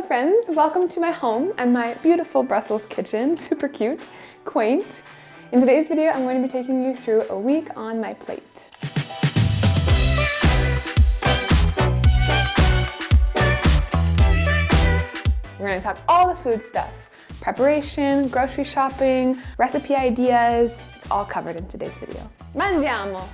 friends, welcome to my home and my beautiful Brussels kitchen. Super cute, quaint. In today's video, I'm going to be taking you through a week on my plate. We're going to talk all the food stuff. Preparation, grocery shopping, recipe ideas, it's all covered in today's video. Mangiamo!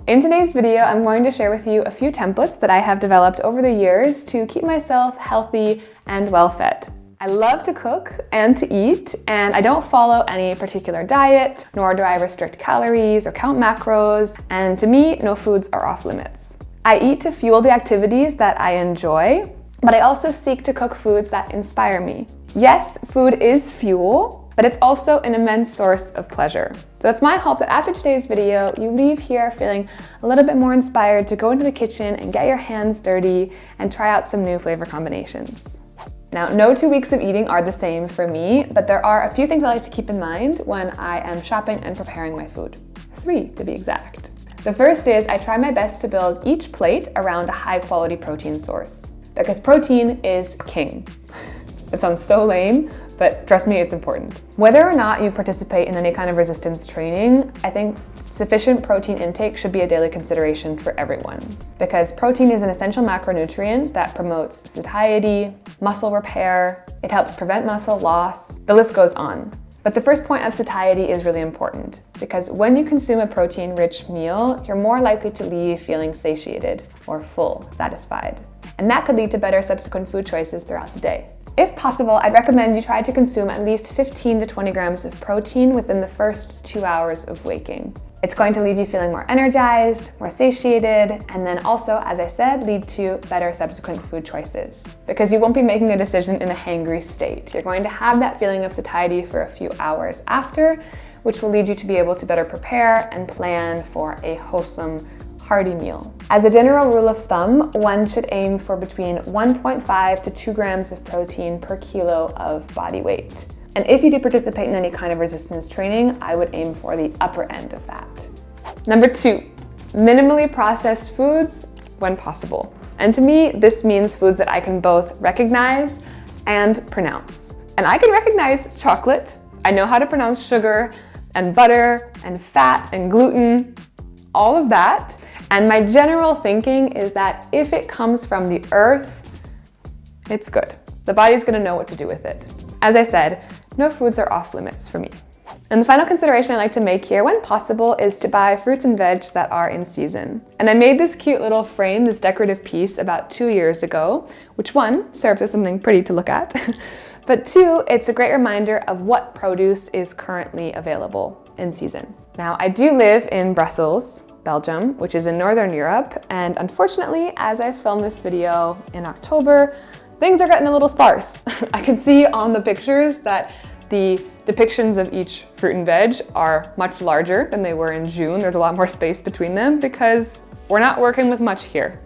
In today's video, I'm going to share with you a few templates that I have developed over the years to keep myself healthy and well-fed. I love to cook and to eat, and I don't follow any particular diet, nor do I restrict calories or count macros, and to me, no foods are off limits. I eat to fuel the activities that I enjoy, but I also seek to cook foods that inspire me. Yes, food is fuel, but it's also an immense source of pleasure. So it's my hope that after today's video, you leave here feeling a little bit more inspired to go into the kitchen and get your hands dirty and try out some new flavor combinations. Now, no 2 weeks of eating are the same for me, but there are a few things I like to keep in mind when I am shopping and preparing my food. 3 to be exact. The first is I try my best to build each plate around a high quality protein source, because protein is king. It sounds so lame, but trust me, it's important. Whether or not you participate in any kind of resistance training, I think sufficient protein intake should be a daily consideration for everyone, because protein is an essential macronutrient that promotes satiety, muscle repair, it helps prevent muscle loss, the list goes on. But the first point of satiety is really important, because when you consume a protein-rich meal, you're more likely to leave feeling satiated or full, satisfied. And that could lead to better subsequent food choices throughout the day. If possible, I'd recommend you try to consume at least 15 to 20 grams of protein within the first 2 hours of waking. It's going to leave you feeling more energized, more satiated, and then also, as I said, lead to better subsequent food choices. Because you won't be making a decision in a hangry state. You're going to have that feeling of satiety for a few hours after, which will lead you to be able to better prepare and plan for a wholesome, hearty meal. As a general rule of thumb, one should aim for between 1.5 to 2 grams of protein per kilo of body weight. And if you do participate in any kind of resistance training, I would aim for the upper end of that. Number 2, minimally processed foods when possible. And to me, this means foods that I can both recognize and pronounce. And I can recognize chocolate. I know how to pronounce sugar and butter and fat and gluten, all of that. And my general thinking is that if it comes from the earth, it's good. The body's gonna know what to do with it. As I said, no foods are off limits for me. And the final consideration I like to make here, when possible, is to buy fruits and veg that are in season. And I made this cute little frame, this decorative piece, about 2 years ago, which 1, serves as something pretty to look at, but 2, it's a great reminder of what produce is currently available in season. Now, I do live in Brussels, Belgium, which is in Northern Europe, and unfortunately, as I filmed this video in October, things are getting a little sparse. I can see on the pictures that the depictions of each fruit and veg are much larger than they were in June. There's a lot more space between them because we're not working with much here.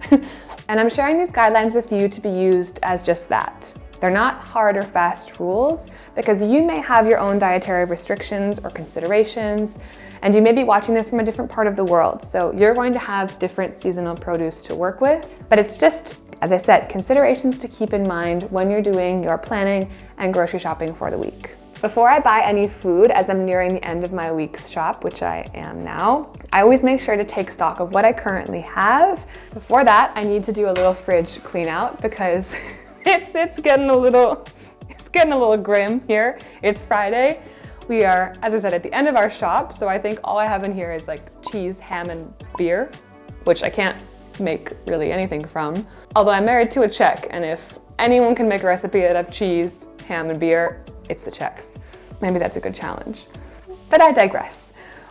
And I'm sharing these guidelines with you to be used as just that. They're not hard or fast rules, because you may have your own dietary restrictions or considerations, and you may be watching this from a different part of the world. So you're going to have different seasonal produce to work with, but it's just, as I said, considerations to keep in mind when you're doing your planning and grocery shopping for the week. Before I buy any food, as I'm nearing the end of my week's shop, which I am now, I always make sure to take stock of what I currently have. So for that, I need to do a little fridge clean out, because it's getting a little grim here. It's Friday. We are, as I said, at the end of our shop, so I think all I have in here is like cheese, ham, and beer, which I can't make really anything from. Although I'm married to a Czech, and if anyone can make a recipe out of cheese, ham, and beer, it's the Czechs. Maybe that's a good challenge. But I digress.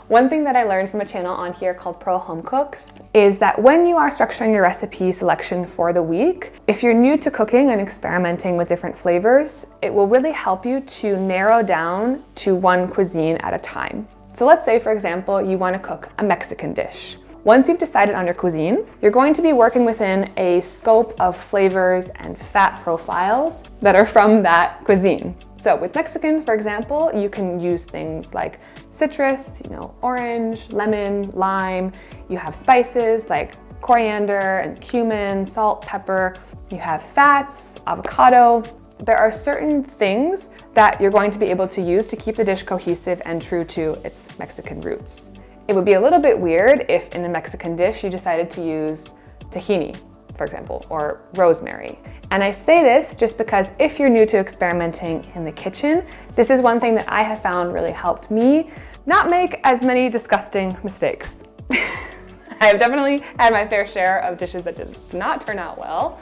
One thing that I learned from a channel on here called Pro Home Cooks is that when you are structuring your recipe selection for the week, if you're new to cooking and experimenting with different flavors, it will really help you to narrow down to one cuisine at a time. So let's say, for example, you want to cook a Mexican dish. Once you've decided on your cuisine, you're going to be working within a scope of flavors and fat profiles that are from that cuisine. So with Mexican, for example, you can use things like citrus, orange, lemon, lime. You have spices like coriander and cumin, salt, pepper. You have fats, avocado, there are certain things that you're going to be able to use to keep the dish cohesive and true to its Mexican roots. It would be a little bit weird if in a Mexican dish you decided to use tahini, for example, or rosemary. And I say this just because if you're new to experimenting in the kitchen, this is one thing that I have found really helped me not make as many disgusting mistakes. I have definitely had my fair share of dishes that did not turn out well.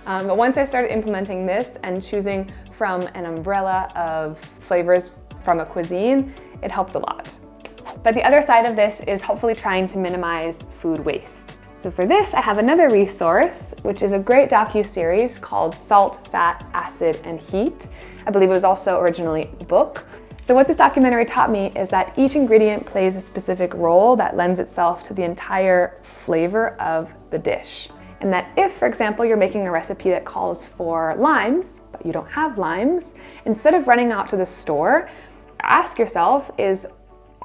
But once I started implementing this and choosing from an umbrella of flavors from a cuisine, it helped a lot. But the other side of this is hopefully trying to minimize food waste. So for this, I have another resource, which is a great docu-series called Salt, Fat, Acid, and Heat. I believe it was also originally a book. So what this documentary taught me is that each ingredient plays a specific role that lends itself to the entire flavor of the dish. And that if, for example, you're making a recipe that calls for limes, but you don't have limes, instead of running out to the store, ask yourself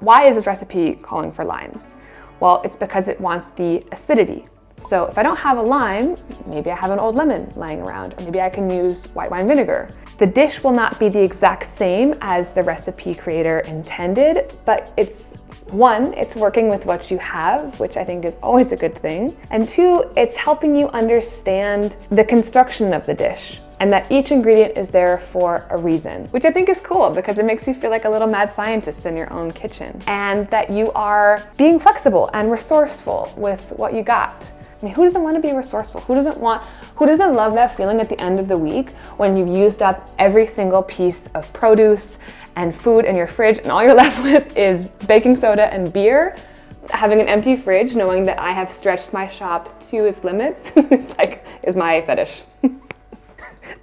why is this recipe calling for limes? Well, it's because it wants the acidity. So if I don't have a lime, maybe I have an old lemon lying around, or maybe I can use white wine vinegar. The dish will not be the exact same as the recipe creator intended, but it's working with what you have, which I think is always a good thing. And two, it's helping you understand the construction of the dish and that each ingredient is there for a reason, which I think is cool because it makes you feel like a little mad scientist in your own kitchen, and that you are being flexible and resourceful with what you got. I mean, who doesn't want to be resourceful? Who doesn't love that feeling at the end of the week when you've used up every single piece of produce and food in your fridge and all you're left with is baking soda and beer? Having an empty fridge, knowing that I have stretched my shop to its limits is my fetish.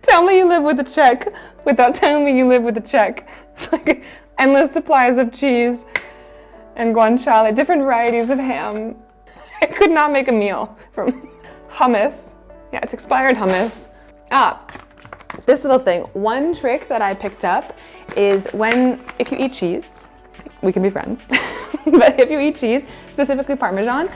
Tell me you live with a check without telling me you live with a check. It's like endless supplies of cheese and guanciale, different varieties of ham. I could not make a meal from hummus. Yeah, it's expired hummus. This little thing. One trick that I picked up is if you eat cheese, we can be friends, but if you eat cheese, specifically Parmesan,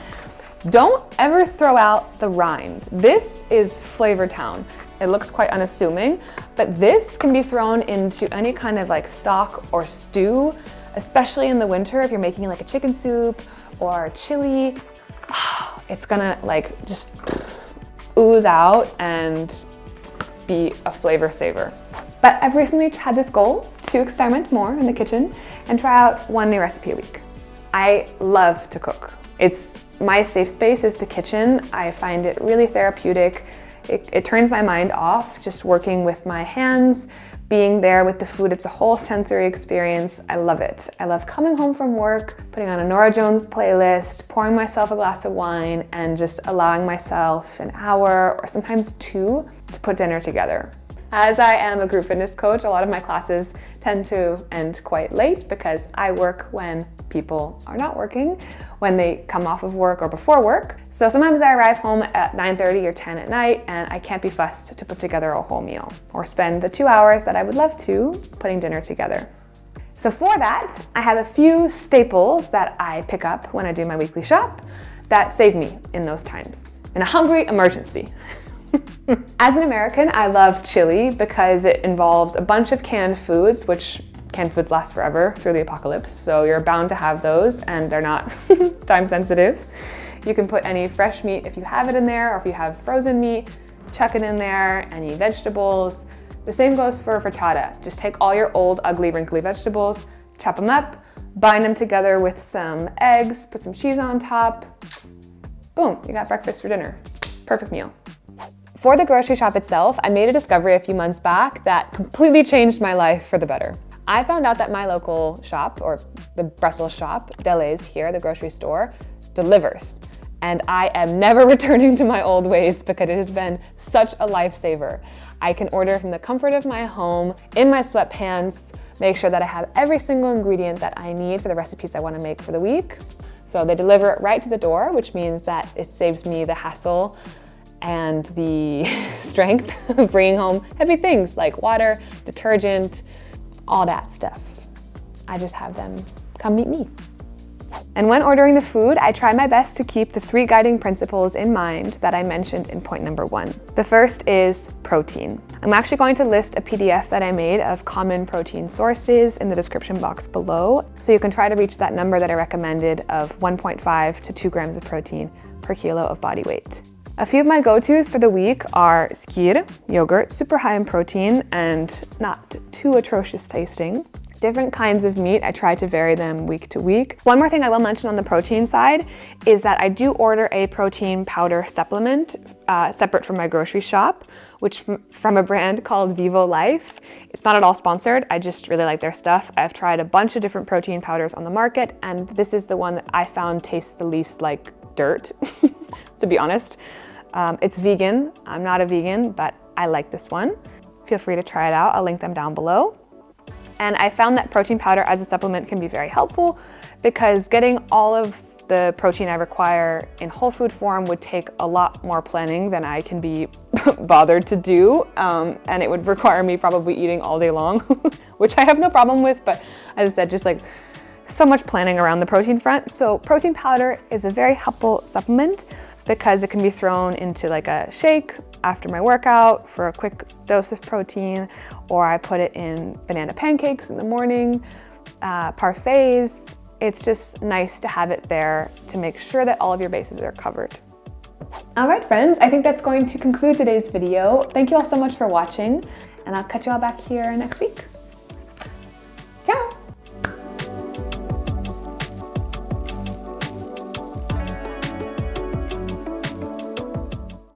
don't ever throw out the rind. This is Flavor Town. It looks quite unassuming, but this can be thrown into any kind of like stock or stew, especially in the winter if you're making like a chicken soup or chili. It's gonna like just ooze out and be a flavor saver. But I've recently had this goal to experiment more in the kitchen and try out one new recipe a week. I love to cook. My safe space is the kitchen. I find it really therapeutic. It turns my mind off just working with my hands, being there with the food. It's a whole sensory experience. I love it. I love coming home from work, putting on a Norah Jones playlist, pouring myself a glass of wine, and just allowing myself an hour or sometimes two to put dinner together. As I am a group fitness coach, a lot of my classes tend to end quite late because I work when people are not working, when they come off of work or before work. So sometimes I arrive home at 9:30 or 10 at night and I can't be fussed to put together a whole meal or spend the 2 hours that I would love to putting dinner together. So for that, I have a few staples that I pick up when I do my weekly shop that save me in those times, in a hungry emergency. As an American, I love chili because it involves a bunch of canned foods, which canned foods last forever through the apocalypse, so you're bound to have those and they're not time sensitive. You can put any fresh meat if you have it in there, or if you have frozen meat, chuck it in there, any vegetables. The same goes for frittata. Just take all your old, ugly, wrinkly vegetables, chop them up, bind them together with some eggs, put some cheese on top. Boom, you got breakfast for dinner. Perfect meal. For the grocery shop itself, I made a discovery a few months back that completely changed my life for the better. I found out that my local shop, or the Brussels shop, Delhaize here, the grocery store, delivers. And I am never returning to my old ways because it has been such a lifesaver. I can order from the comfort of my home, in my sweatpants, make sure that I have every single ingredient that I need for the recipes I want to make for the week. So they deliver it right to the door, which means that it saves me the hassle and the strength of bringing home heavy things like water, detergent, all that stuff. I just have them come meet me. And when ordering the food, I try my best to keep the 3 guiding principles in mind that I mentioned in point number 1. The first is protein. I'm actually going to list a PDF that I made of common protein sources in the description box below, so you can try to reach that number that I recommended of 1.5 to 2 grams of protein per kilo of body weight. A few of my go-tos for the week are skyr, yogurt, super high in protein and not too atrocious tasting. Different kinds of meat, I try to vary them week to week. One more thing I will mention on the protein side is that I do order a protein powder supplement separate from my grocery shop, which from a brand called Vivo Life. It's not at all sponsored, I just really like their stuff. I've tried a bunch of different protein powders on the market, and this is the one that I found tastes the least like dirt, to be honest. It's vegan, I'm not a vegan, but I like this one. Feel free to try it out, I'll link them down below. And I found that protein powder as a supplement can be very helpful because getting all of the protein I require in whole food form would take a lot more planning than I can be bothered to do. And it would require me probably eating all day long, which I have no problem with, but as I said, just like so much planning around the protein front. So protein powder is a very helpful supplement because it can be thrown into like a shake after my workout for a quick dose of protein, or I put it in banana pancakes in the morning, parfaits. It's just nice to have it there to make sure that all of your bases are covered. All right, friends, I think that's going to conclude today's video. Thank you all so much for watching, and I'll catch you all back here next week.